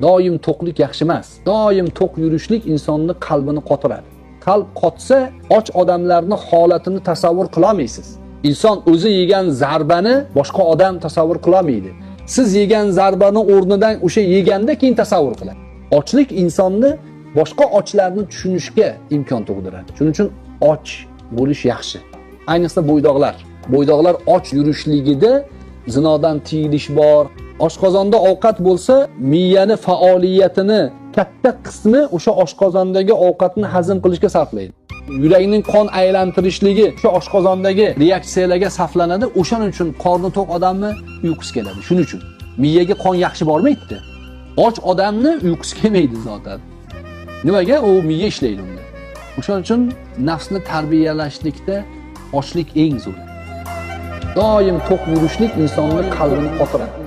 Doim to'qlik yaxshi emas. Doim to'q yurishlik insonni qalbini qotiradi. Qalb qotsa, och odamlarning holatini tasavvur qila olmaysiz. Inson o'zi yegan zarbani boshqa odam tasavvur qila olmaydi. Siz yegan zarbani o'rnidan o'sha yeganda keyin tasavvur qiladi. Ochlik insonni boshqa ochlarni tushunishga imkon tug'diradi. Shuning uchun och bo'lish yaxshi. Ayniqsa bo'ydoqlar. Bo'ydoqlar och yurishligida zinodan tiyilish bor. Oshqozonda ovqat bo'lsa, miyani faoliyatini katta qismi o'sha oshqozondagi ovqatni hazm qilishga sarflaydi. Yurakning qon aylantirishligi o'sha oshqozondagi reaksiyalarga sarflanadi. O'shaning uchun qorni to'q odamni uyqusi keladi. Shuning uchun miyaga qon yaxshi bormaydi. Och odamni uyqusi kelmaydi zotan. Nimaga? U miya ishlaydi unda. O'shaning uchun nafsni tarbiyalashlikda ochlik eng zo'r. Doim to'q yurishlik insonning qalbini qotiradi.